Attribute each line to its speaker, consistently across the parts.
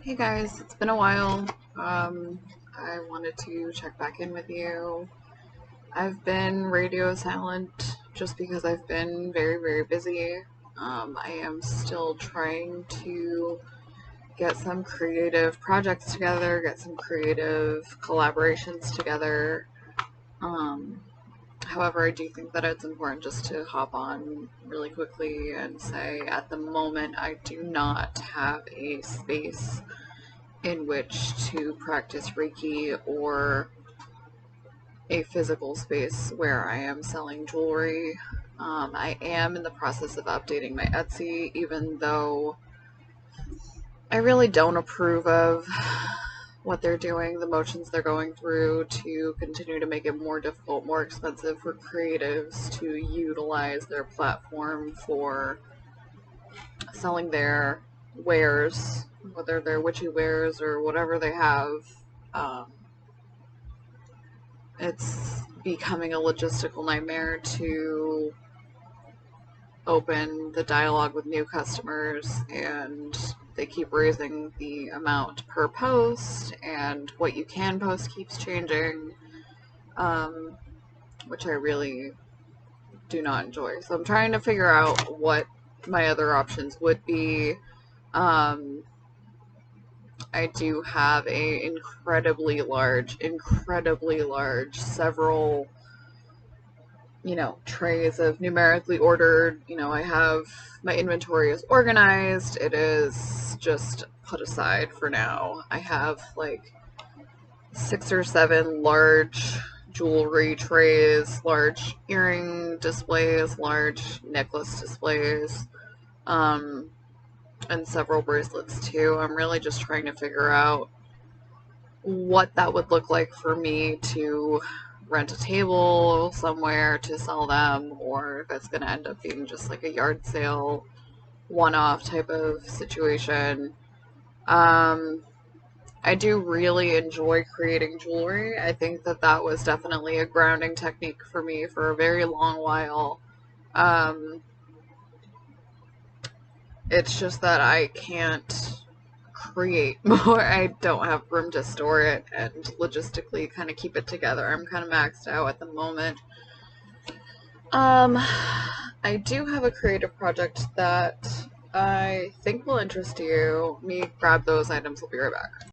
Speaker 1: Hey guys, it's been a while. I wanted to check back in with you. I've been radio silent just because I've been very busy. I am still trying to get some creative projects together, get some creative collaborations together. Um, However, I do think that it's important just to hop on really quickly and say at the moment I do not have a space in which to practice Reiki or a physical space where I am selling jewelry. I am in the process of updating my Etsy, even though I really don't approve of what they're doing, the motions they're going through to continue to make it more difficult, more expensive for creatives to utilize their platform for selling their wares, whether they're witchy wares or whatever they have. Um, it's becoming a logistical nightmare to open the dialogue with new customers, and they keep raising the amount per post, and what you can post keeps changing, um, which I really do not enjoy. So I'm trying to figure out what my other options would be. I do have a incredibly large, several, trays of numerically ordered. I have my inventory is organized. It is just put aside for now. I have like 6 or 7 large jewelry trays, large earring displays, large necklace displays, um, and several bracelets too. I'm really just trying to figure out what that would look like for me to rent a table somewhere to sell them, or if it's going to end up being just like a yard sale one-off type of situation. Um, I do really enjoy creating jewelry. I think that that was definitely a grounding technique for me for a very long while. Um, it's just that I can't create more. I don't have room to store it and logistically kind of keep it together. I'm kind of maxed out at the moment. I do have a creative project that I think will interest you. Let me grab those items. I'll be right back.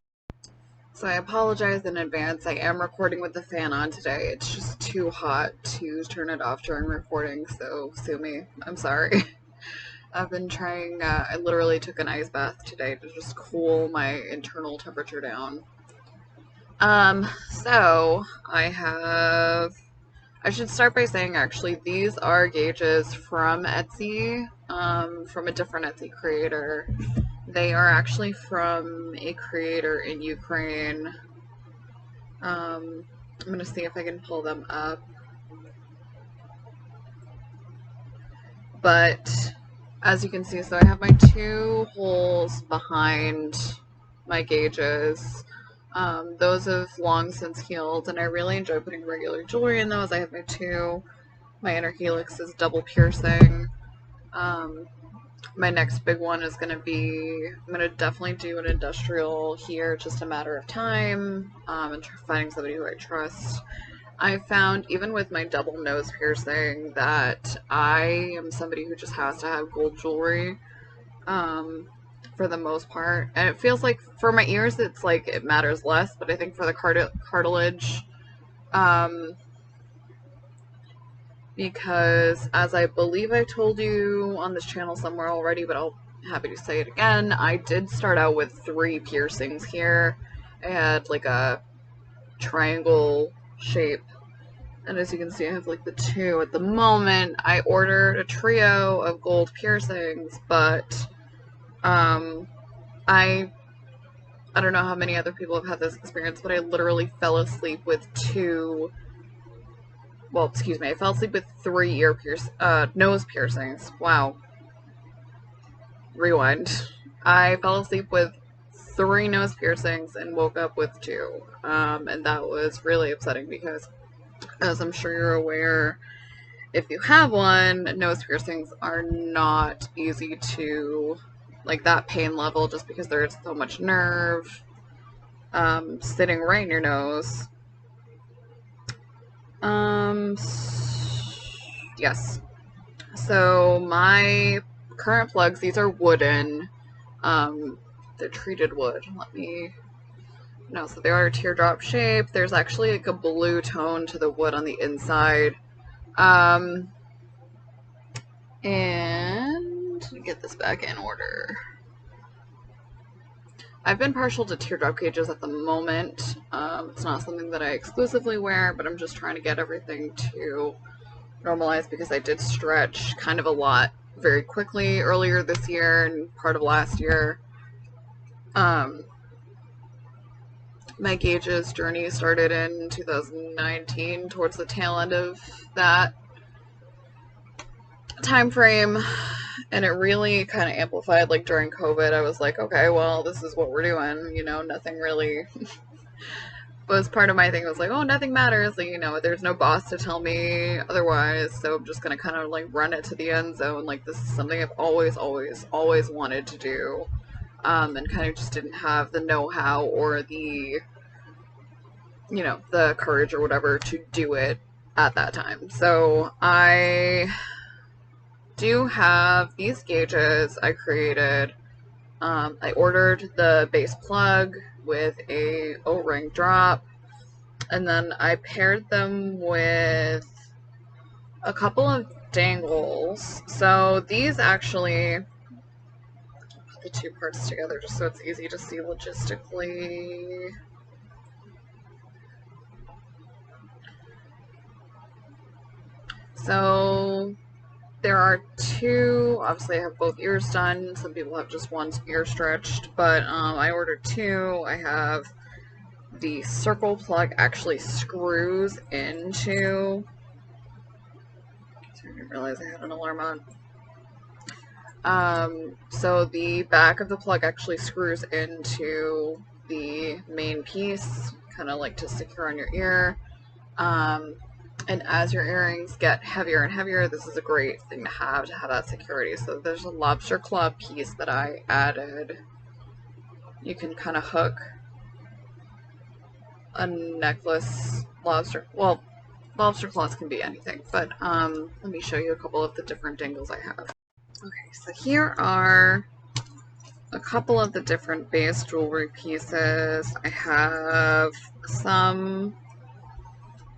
Speaker 1: So I apologize in advance. I am recording with the fan on today. It's just too hot to turn it off during recording, so sue me. I'm sorry. I've been trying, I literally took an ice bath today to just cool my internal temperature down. So I should start by saying actually these are gauges from Etsy, from a different Etsy creator. They are actually from a creator in Ukraine. I'm gonna see if I can pull them up. But as you can see, so I have my 2 holes behind my gauges. Those have long since healed, and I really enjoy putting regular jewelry in those. I have my inner helix is double piercing. Um, my next big one is going to be, I'm going to definitely do an industrial here, just a matter of time, and finding somebody who I trust. I found, even with my double nose piercing, that I am somebody who just has to have gold jewelry, for the most part. And it feels like for my ears, it's like it matters less, but I think for the cartilage, um, because as I believe I told you on this channel somewhere already, but I'll happy to say it again, I did start out with 3 piercings here. I had like a triangle shape, and as you can see I have like the 2 at the moment. I ordered a trio of gold piercings, but I don't know how many other people have had this experience, but I literally fell asleep with 2, well, excuse me, I fell asleep with 3 nose piercings. Wow. Rewind. I fell asleep with 3 nose piercings and woke up with 2. And that was really upsetting because, as I'm sure you're aware, if you have one, nose piercings are not easy to like that pain level, just because there's so much nerve sitting right in your nose. Yes. So my current plugs, these are wooden. They're treated wood. Let me... No, so they are teardrop shaped. There's actually like a blue tone to the wood on the inside. And let me get this back in order. I've been partial to teardrop cages at the moment. It's not something that I exclusively wear, but I'm just trying to get everything to normalize because I did stretch kind of a lot very quickly earlier this year and part of last year. My gauges journey started in 2019, towards the tail end of that time frame, and it really kind of amplified like during COVID. I was like, okay, well, this is what we're doing, you know, nothing really was part of my thing. It was like, oh, nothing matters, like, you know, there's no boss to tell me otherwise, so I'm just gonna kind of like run it to the end zone. Like, this is something I've always wanted to do, and kind of just didn't have the know-how or the, you know, the courage or whatever to do it at that time. So I do have these gauges I created. I ordered the base plug with a O-ring drop, and then I paired them with a couple of dangles. So these actually put the two parts together just so it's easy to see logistically. So there are two. Obviously I have both ears done. Some people have just one ear stretched, but I ordered two. I have the circle plug actually screws into, I didn't realize I had an alarm on. So the back of the plug actually screws into the main piece, kind of like to secure on your ear. And as your earrings get heavier and heavier, this is a great thing to have that security. So there's a lobster claw piece that I added. You can kind of hook a necklace, lobster claws can be anything, but let me show you a couple of the different dangles I have. Okay, so here are a couple of the different base jewelry pieces. I have some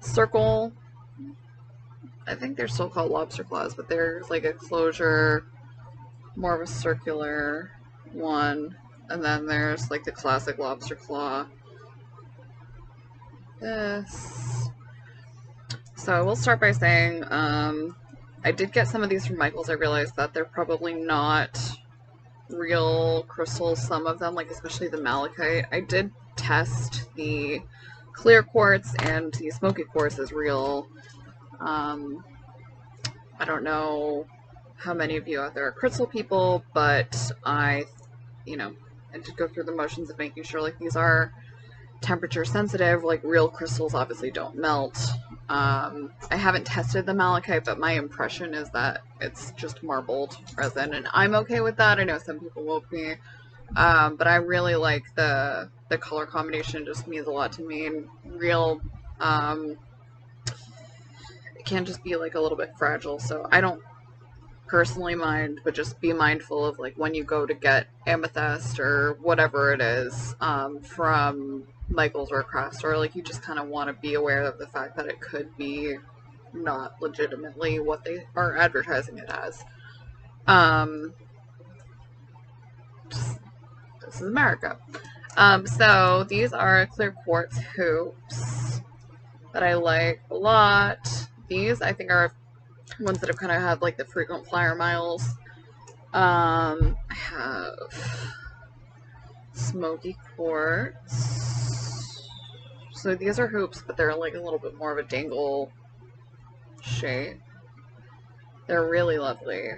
Speaker 1: circle, I think they're still called lobster claws, but there's like a closure, more of a circular one, and then there's like the classic lobster claw. This. So I will start by saying, I did get some of these from Michael's. I realized that they're probably not real crystals, some of them, like especially the malachite. I did test the clear quartz and the smoky quartz as real. I don't know how many of you out there are crystal people, but I did go through the motions of making sure like these are temperature sensitive. Like real crystals obviously don't melt. I haven't tested the malachite, but my impression is that it's just marbled resin, and I'm okay with that. I know some people won't be, but I really like the color combination. It just means a lot to me. And real, it can just be like a little bit fragile, so I don't personally mind, but just be mindful of like when you go to get amethyst or whatever it is from Michael's or a craft store, like you just kind of want to be aware of the fact that it could be not legitimately what they are advertising it as. This is America. So these are clear quartz hoops that I like a lot. These I think are ones that have kind of had like the frequent flyer miles. I have smoky quartz. So these are hoops, but they're like a little bit more of a dangle shape. They're really lovely.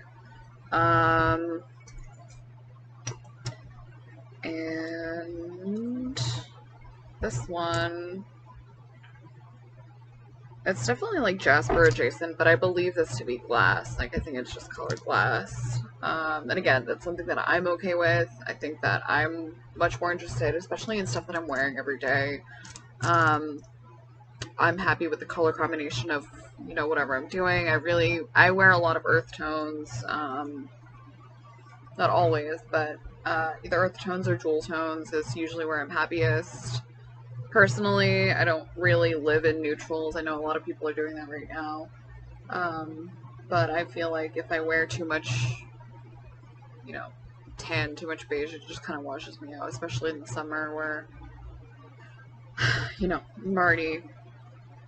Speaker 1: And this one, it's definitely like jasper adjacent, but I believe this to be glass. Like I think it's just colored glass. And again, that's something that I'm okay with. I think that I'm much more interested, especially in stuff that I'm wearing every day. I'm happy with the color combination of, you know, whatever I'm doing. I wear a lot of earth tones. Not always, but either earth tones or jewel tones is usually where I'm happiest. Personally, I don't really live in neutrals. I know a lot of people are doing that right now. But I feel like if I wear too much, you know, tan, too much beige, it just kind of washes me out, especially in the summer where, you know,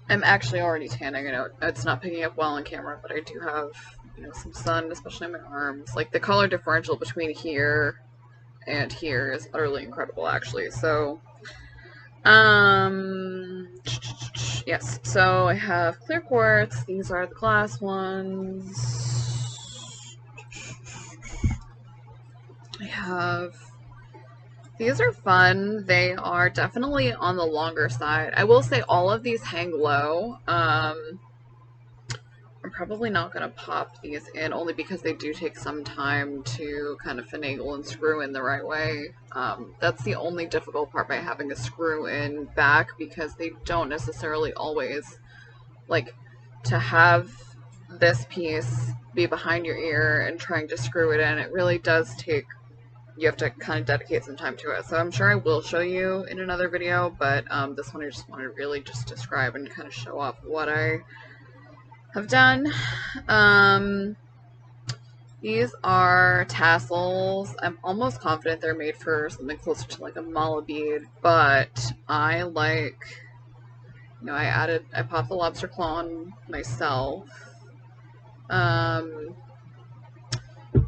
Speaker 1: I'm actually already tanning. I know it's not picking up well on camera, but I do have, you know, some sun, especially in my arms. Like, the color differential between here and here is utterly incredible, actually. So, yes. So I have clear quartz. These are the glass ones. I have... These are fun. They are definitely on the longer side. I will say all of these hang low. I'm probably not going to pop these in, only because they do take some time to kind of finagle and screw in the right way. That's the only difficult part by having a screw in back, because they don't necessarily always, like, to have this piece be behind your ear and trying to screw it in, it really does take, you have to kind of dedicate some time to it. So I'm sure I will show you in another video, but this one I just wanted to really just describe and kind of show off what I have done. These are tassels. I'm almost confident they're made for something closer to like a mala bead, but I like, you know, I popped the lobster claw on myself.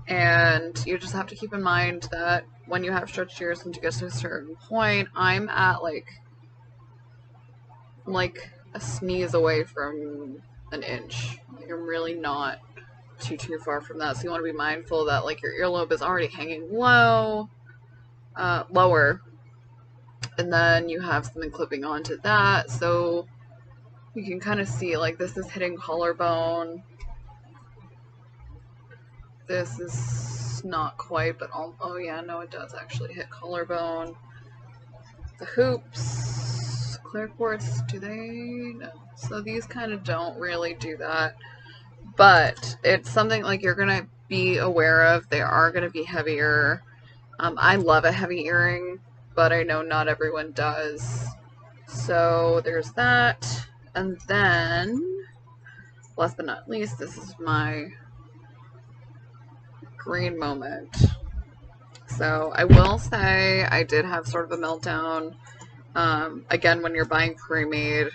Speaker 1: And you just have to keep in mind that when you have stretched ears, once you get to a certain point, I'm at like a sneeze away from an inch. Like, I'm really not too far from that. So you want to be mindful that like your earlobe is already hanging lower, and then you have something clipping onto that. So you can kind of see like this is hitting collarbone. This is not quite, but oh yeah, no, it does actually hit collarbone. The hoops, clear quartz, do they? No. So these kind of don't really do that. But it's something like you're going to be aware of. They are going to be heavier. I love a heavy earring, but I know not everyone does. So there's that. And then, last but not least, this is my green moment. So I will say I did have sort of a meltdown. Again, when you're buying pre-made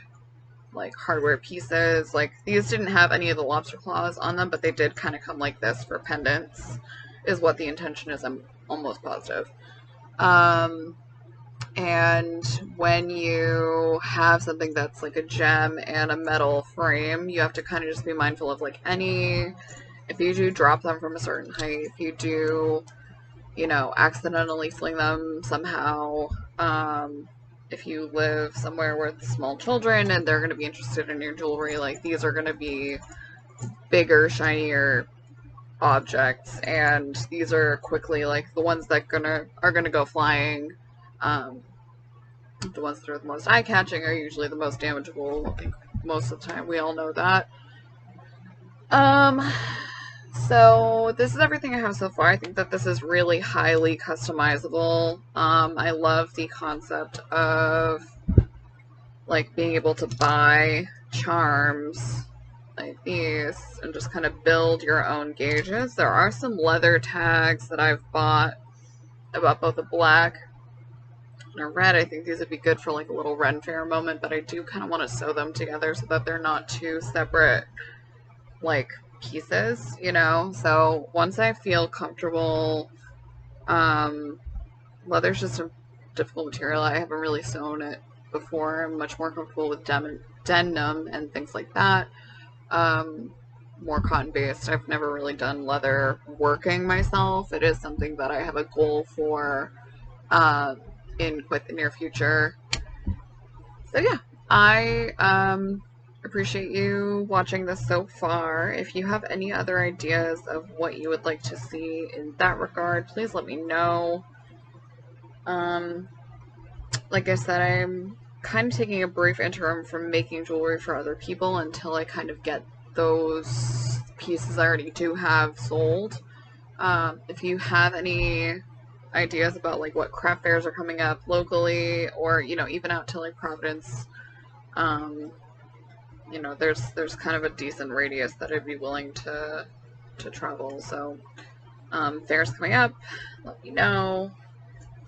Speaker 1: like hardware pieces, like these didn't have any of the lobster claws on them, but they did kind of come like this for pendants, is what the intention is. I'm almost positive. And when you have something that's like a gem and a metal frame, you have to kind of just be mindful of like if you do drop them from a certain height, if you do, you know, accidentally fling them somehow, if you live somewhere with small children and they're going to be interested in your jewelry, like these are going to be bigger, shinier objects, and these are quickly like the ones that are gonna go flying. The ones that are the most eye-catching are usually the most damageable. I think most of the time we all know that. So this is everything I have so far. I think that this is really highly customizable. I love the concept of like being able to buy charms like these and just kind of build your own gauges. There are some leather tags that I've bought. I bought both a black and a red. I think these would be good for like a little Ren Fair moment, but I do kind of want to sew them together so that they're not two separate like pieces, you know? So once I feel comfortable, leather's just a difficult material. I haven't really sewn it before. I'm much more comfortable with denim and things like that. More cotton based. I've never really done leather working myself. It is something that I have a goal for in quite the near future. So yeah, I appreciate you watching this so far. If you have any other ideas of what you would like to see in that regard, please let me know. Like I said, I'm kind of taking a brief interim from making jewelry for other people until I kind of get those pieces I already do have sold. If you have any ideas about like what craft fairs are coming up locally, or even out to like Providence, there's kind of a decent radius that I'd be willing to travel. So fairs coming up, let me know.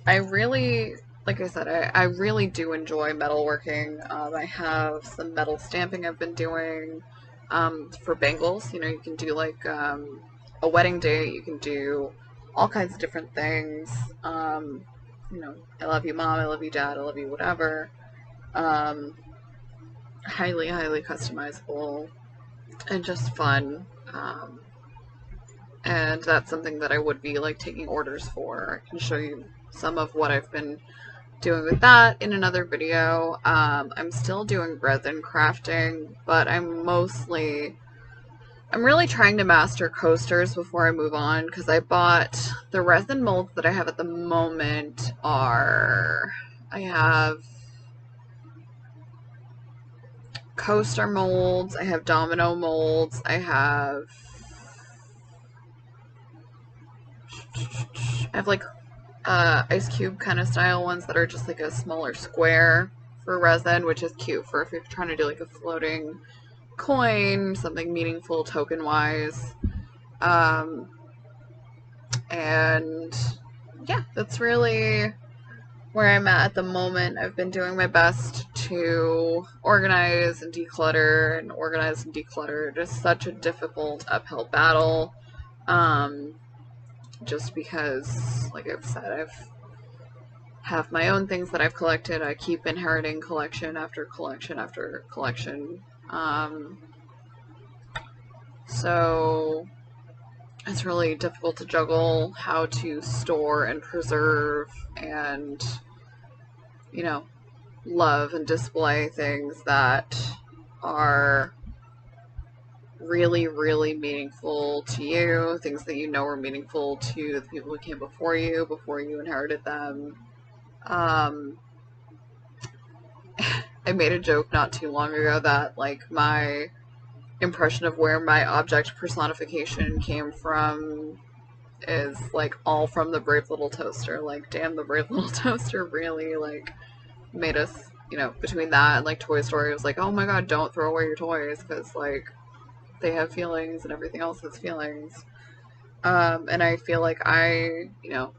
Speaker 1: I really, like I said, I really do enjoy metalworking. I have some metal stamping I've been doing for bangles. You can do like a wedding date. You can do all kinds of different things. I love you, mom. I love you, dad. I love you, whatever. Highly, highly customizable and just fun. And that's something that I would be like taking orders for. I can show you some of what I've been doing with that in another video. I'm still doing resin crafting, but I'm really trying to master coasters before I move on, because I bought the resin molds that I have at the moment I have coaster molds, I have domino molds, I have like ice cube kind of style ones that are just like a smaller square for resin, which is cute for if you're trying to do like a floating coin, something meaningful token wise. And yeah, that's really where I'm at the moment. I've been doing my best to organize and declutter and organize and declutter. It is such a difficult uphill battle. Just because, like I've said, I've have my own things that I've collected. I keep inheriting collection after collection after collection. So it's really difficult to juggle how to store and preserve and, love and display things that are really, really meaningful to you, things that are meaningful to the people who came before you inherited them. I made a joke not too long ago that like my impression of where my object personification came from is like all from the Brave Little Toaster. Like, damn, the Brave Little Toaster really like made us, between that and like Toy Story, it was like, oh my god, don't throw away your toys because like they have feelings and everything else has feelings. And I feel like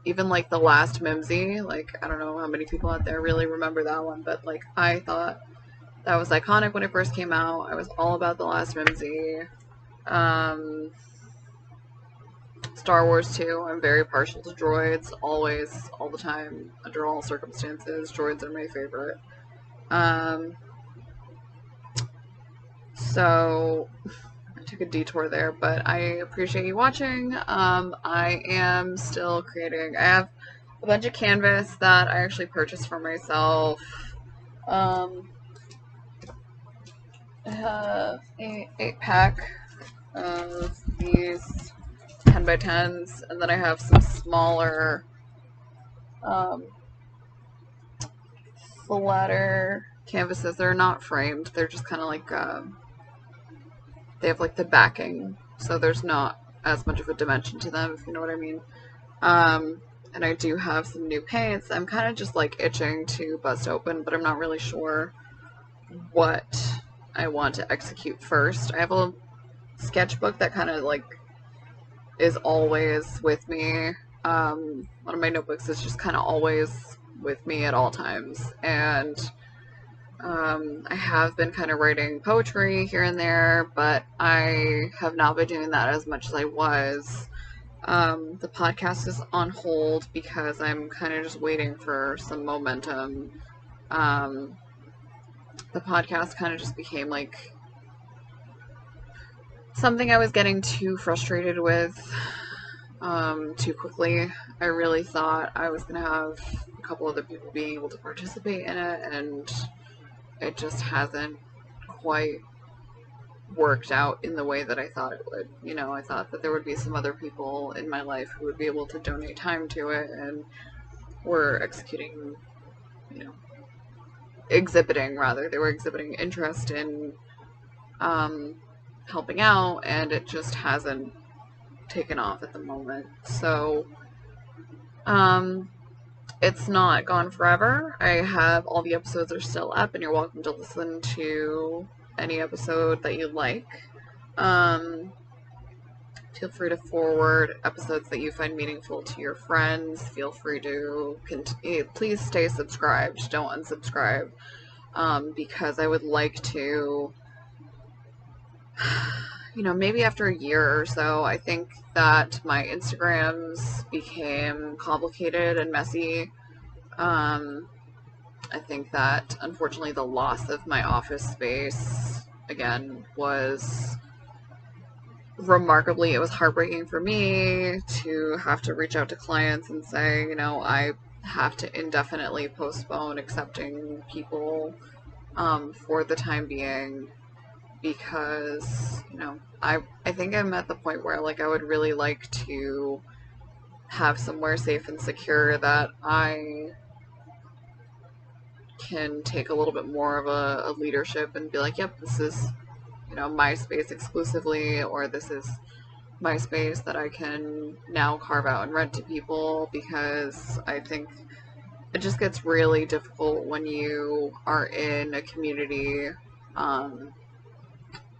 Speaker 1: even like the last Mimsy, like I don't know how many people out there really remember that one, but like I thought that was iconic when it first came out. I was all about the last Mimsy. Star Wars too. I'm very partial to droids, always, all the time, under all circumstances. Droids are my favorite. So I took a detour there, but I appreciate you watching. I am still creating. I have a bunch of canvas that I actually purchased for myself. I have a 8-pack of these 10 by 10s, and then I have some smaller flatter canvases. They're not framed, they're just kind of like they have like the backing, so there's not as much of a dimension to them, if you know what I mean. And I do have some new paints. I'm kind of just like itching to bust open, but I'm not really sure what I want to execute first. I have a sketchbook that kind of like is always with me. One of my notebooks is just kind of always with me at all times, and I have been kind of writing poetry here and there, but I have not been doing that as much as I was. The podcast is on hold because I'm kind of just waiting for some momentum. The podcast kind of just became like something I was getting too frustrated with too quickly. I really thought I was going to have a couple other people being able to participate in it, and it just hasn't quite worked out in the way that I thought it would. You know, I thought that there would be some other people in my life who would be able to donate time to it, and were executing, you know, they were exhibiting interest in helping out, and it just hasn't taken off at the moment. So, it's not gone forever. I have all the episodes are still up, and you're welcome to listen to any episode that you like. Feel free to forward episodes that you find meaningful to your friends. Feel free to please stay subscribed. Don't unsubscribe, because I would like to, you know, maybe after a year or so. I think that my Instagrams became complicated and messy. I think that, unfortunately, the loss of my office space, again, was remarkably, it was heartbreaking for me to have to reach out to clients and say, you know, I have to indefinitely postpone accepting people for the time being, because, you know, I think I'm at the point where, like, I would really like to have somewhere safe and secure that I can take a little bit more of a leadership and be like, yep, this is, you know, my space exclusively, or this is my space that I can now carve out and rent to people, because I think it just gets really difficult when you are in a community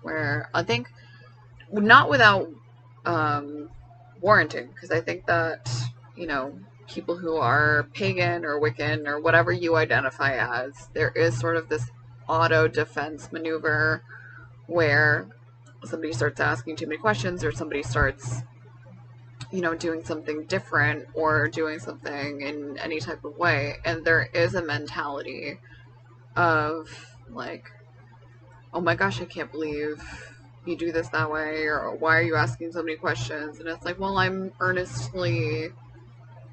Speaker 1: where, I think, not without warranting, because I think that, you know, people who are pagan or Wiccan or whatever you identify as, there is sort of this auto defense maneuver where somebody starts asking too many questions, or somebody starts, you know, doing something different or doing something in any type of way, and there is a mentality of like, oh my gosh, I can't believe you do this that way, or why are you asking so many questions? And it's like, well, I'm earnestly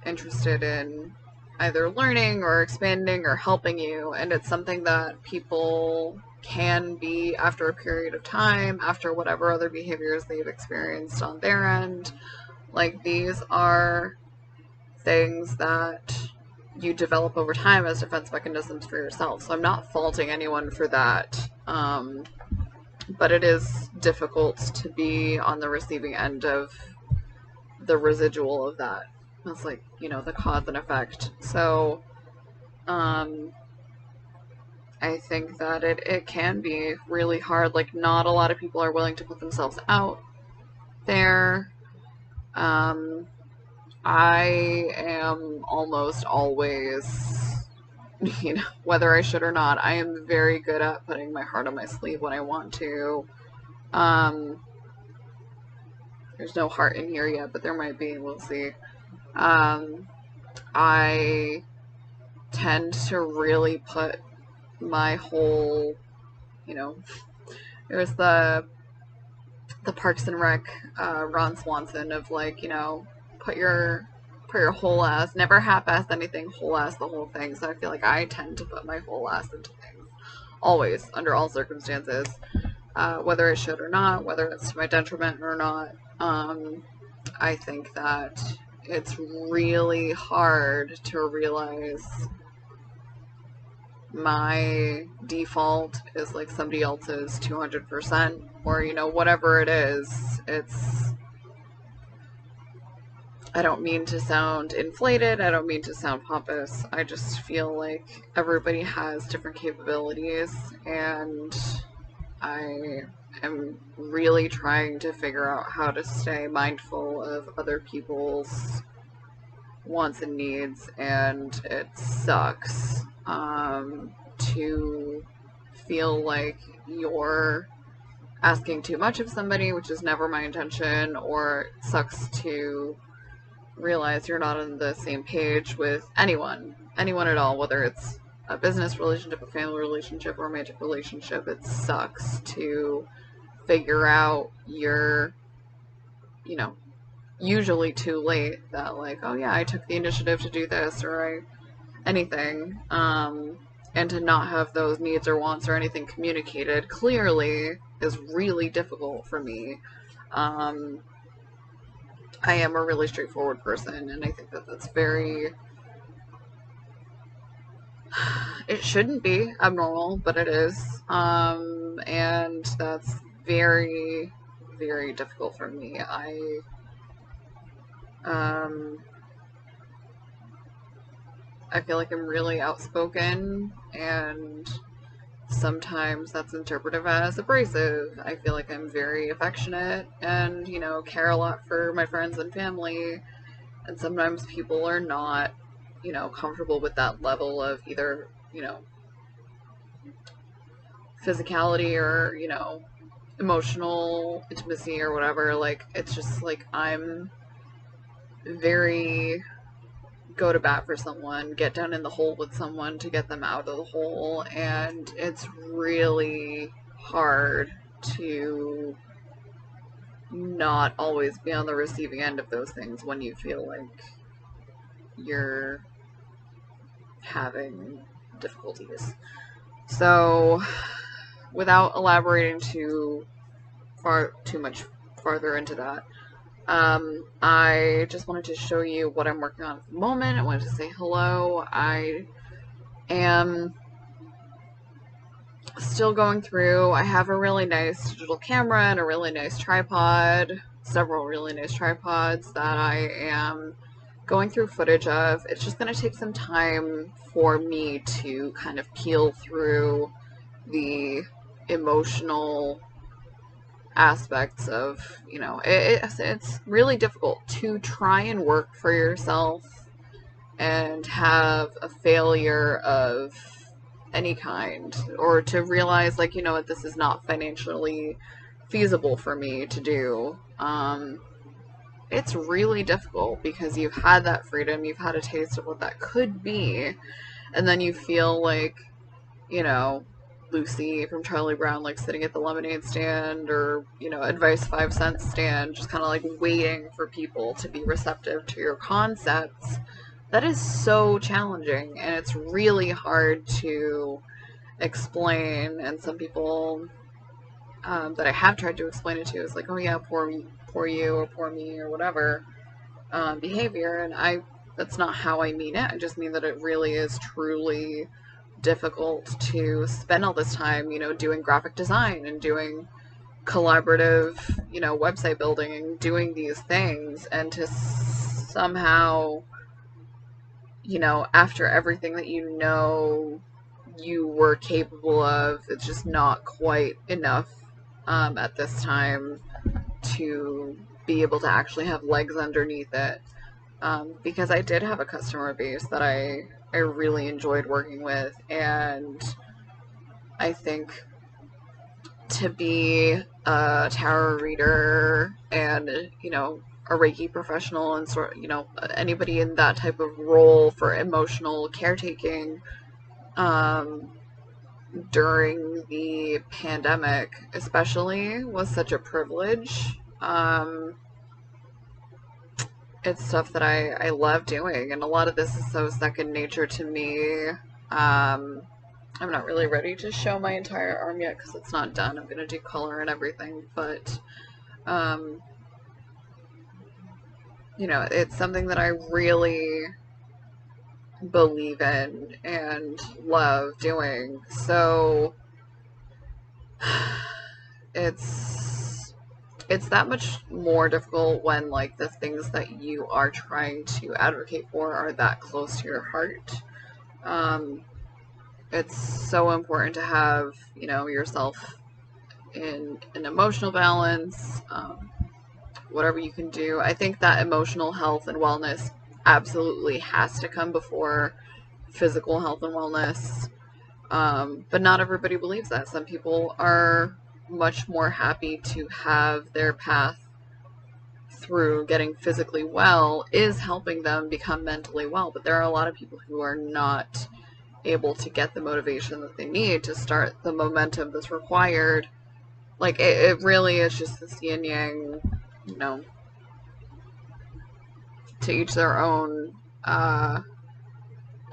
Speaker 1: interested in either learning or expanding or helping you, and it's something that people can be after a period of time, after whatever other behaviors they've experienced on their end. Like, these are things that you develop over time as defense mechanisms for yourself, so I'm not faulting anyone for that, but it is difficult to be on the receiving end of the residual of that. It's like, you know, the cause and effect. So, I think that it can be really hard. Like, not a lot of people are willing to put themselves out there. I am almost always, you know, whether I should or not, I am very good at putting my heart on my sleeve when I want to. There's no heart in here yet, but there might be. We'll see. I tend to really put my whole, you know, there's the Parks and Rec, Ron Swanson of, like, you know, put your whole ass, never half-ass anything, whole ass the whole thing. So I feel like I tend to put my whole ass into things, always, under all circumstances, whether it should or not, whether it's to my detriment or not. I think that it's really hard to realize my default is like somebody else's 200%, or, you know, whatever it is. It's, I don't mean to sound inflated, I don't mean to sound pompous, I just feel like everybody has different capabilities, and I am really trying to figure out how to stay mindful of other people's wants and needs, and it sucks to feel like you're asking too much of somebody, which is never my intention, or it sucks to realize you're not on the same page with anyone at all, whether it's a business relationship, a family relationship, or a romantic relationship. It sucks to figure out you're, you know, usually too late, that, like, oh yeah, I took the initiative to do this, or anything. and to not have those needs or wants or anything communicated clearly is really difficult for me. I am a really straightforward person, and I think that that's very, it shouldn't be abnormal, but it is. And that's very, very difficult for me. Um, I feel like I'm really outspoken, and sometimes that's interpreted as abrasive. I feel like I'm very affectionate and, care a lot for my friends and family. And sometimes people are not, comfortable with that level of either, physicality or, emotional intimacy or whatever. Like, it's just like I'm very go to bat for someone, get down in the hole with someone to get them out of the hole, and it's really hard to not always be on the receiving end of those things when you feel like you're having difficulties. So, without elaborating too much farther into that, I just wanted to show you what I'm working on at the moment. I wanted to say hello. I am still going through. I have a really nice digital camera and a really nice tripod, several really nice tripods that I am going through footage of. It's just going to take some time for me to kind of peel through the emotional aspects of, it's really difficult to try and work for yourself and have a failure of any kind, or to realize, like, what, this is not financially feasible for me to do. It's really difficult because you've had that freedom, you've had a taste of what that could be, and then you feel like, Lucy from Charlie Brown, like sitting at the lemonade stand or, Advice 5 cent stand, just kind of like waiting for people to be receptive to your concepts. That is so challenging, and it's really hard to explain. And some people that I have tried to explain it to is like, oh yeah, poor you or poor me or whatever behavior. And that's not how I mean it. I just mean that it really is truly difficult to spend all this time, doing graphic design and doing collaborative, website building and doing these things, and to somehow, after everything that you were capable of, it's just not quite enough at this time to be able to actually have legs underneath it. Because I did have a customer base that I really enjoyed working with, and I think to be a tarot reader and, a Reiki professional and anybody in that type of role for emotional caretaking during the pandemic especially was such a privilege. It's stuff that I love doing, and a lot of this is so second nature to me. I'm not really ready to show my entire arm yet because it's not done. I'm going to do color and everything, but, it's something that I really believe in and love doing. So it's that much more difficult when, like, the things that you are trying to advocate for are that close to your heart. It's so important to have, yourself in an emotional balance, whatever you can do. I think that emotional health and wellness absolutely has to come before physical health and wellness. But not everybody believes that. Some people are much more happy to have their path through getting physically well is helping them become mentally well. But there are a lot of people who are not able to get the motivation that they need to start the momentum that's required. Like, it really is just this yin yang, to each their own.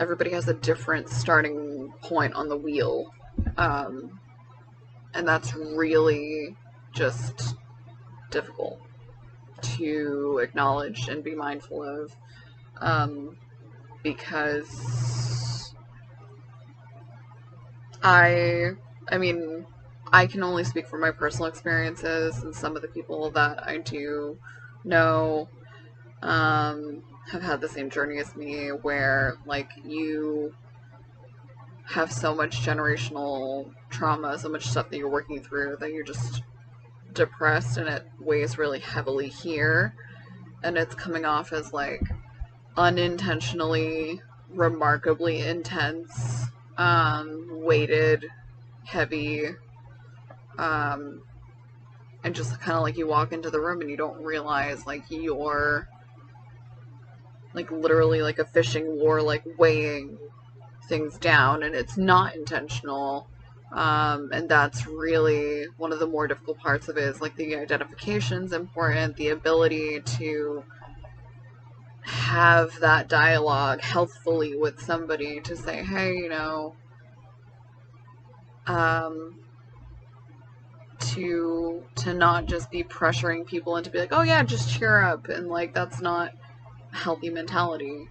Speaker 1: everybody has a different starting point on the wheel. Um, and that's really just difficult to acknowledge and be mindful of, because I mean, I can only speak from my personal experiences, and some of the people that I do know have had the same journey as me, where like you have so much generational trauma, so much stuff that you're working through, that you're just depressed, and it weighs really heavily here, and it's coming off as like unintentionally remarkably intense, weighted, heavy, um, and just kind of like you walk into the room and you don't realize like you're like literally like a fishing lure, like weighing things down, and it's not intentional. And that's really one of the more difficult parts of it, is like the identification's important, the ability to have that dialogue healthfully with somebody to say, hey, um, to not just be pressuring people and to be like, oh yeah, just cheer up, and like that's not a healthy mentality.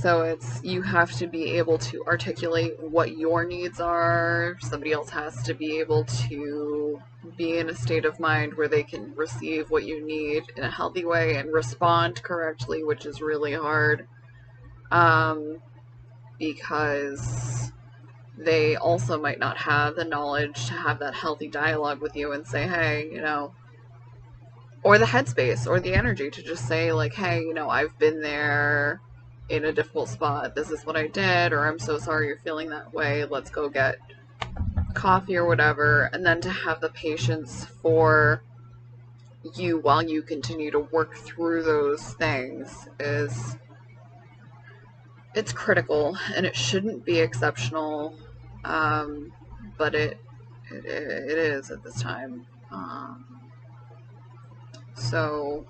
Speaker 1: So you have to be able to articulate what your needs are. Somebody else has to be able to be in a state of mind where they can receive what you need in a healthy way and respond correctly, which is really hard, because they also might not have the knowledge to have that healthy dialogue with you and say, hey, or the headspace or the energy to just say like, hey, I've been there in a difficult spot. This is what I did, or I'm so sorry you're feeling that way. Let's go get coffee or whatever. And then to have the patience for you while you continue to work through those things it's critical, and it shouldn't be exceptional. But it is at this time. So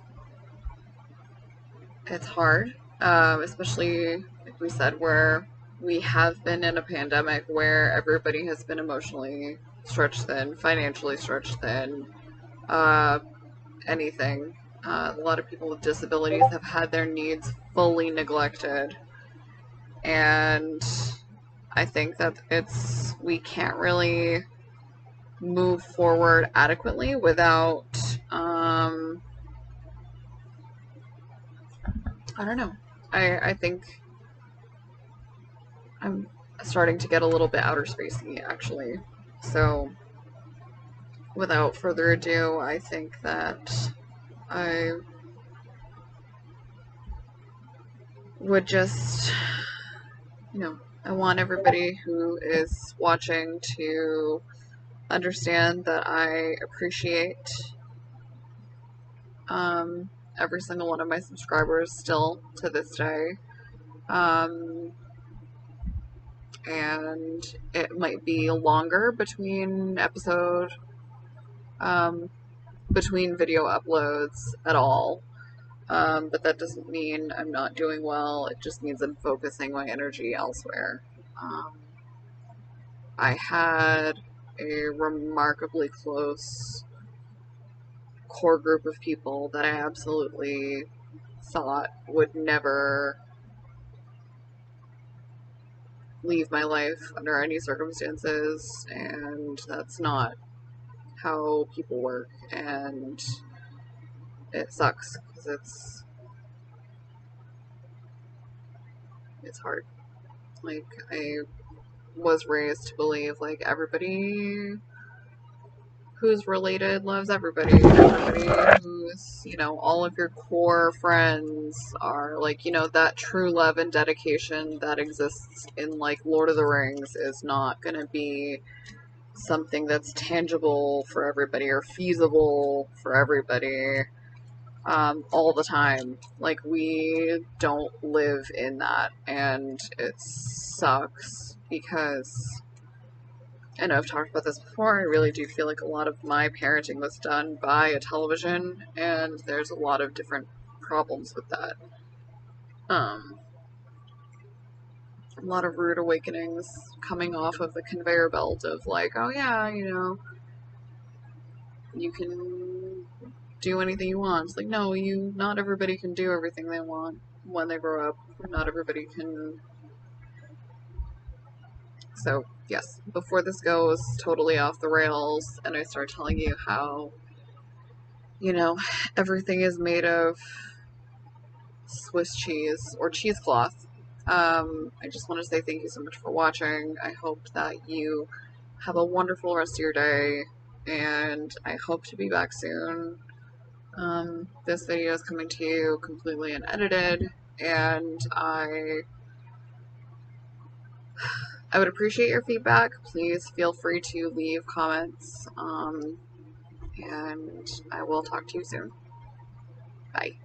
Speaker 1: it's hard, especially like we said, where we have been in a pandemic where everybody has been emotionally stretched thin, financially stretched thin, uh, anything. A lot of people with disabilities have had their needs fully neglected, and I think that we can't really move forward adequately without, I don't know. I think I'm starting to get a little bit outer spacey, actually. So, without further ado, I think that I would just, I want everybody who is watching to understand that I appreciate every single one of my subscribers still to this day. And it might be longer between between video uploads at all. But that doesn't mean I'm not doing well. It just means I'm focusing my energy elsewhere. I had a remarkably close core group of people that I absolutely thought would never leave my life under any circumstances, and that's not how people work, and it sucks because it's hard. Like, I was raised to believe like everybody who's related loves everybody. Everybody who's, all of your core friends are like, that true love and dedication that exists in like Lord of the Rings is not gonna be something that's tangible for everybody or feasible for everybody, all the time. Like, we don't live in that, and it sucks because I know I've talked about this before. I really do feel like a lot of my parenting was done by a television, and there's a lot of different problems with that. Um, a lot of rude awakenings coming off of the conveyor belt of like, oh yeah, you can do anything you want. It's like, no, not everybody can do everything they want when they grow up. Not everybody can. So, yes, before this goes totally off the rails and I start telling you how, you know, everything is made of Swiss cheese or cheesecloth. I just want to say thank you so much for watching. I hope that you have a wonderful rest of your day, and I hope to be back soon. This video is coming to you completely unedited, and I would appreciate your feedback. Please feel free to leave comments, and I will talk to you soon. Bye.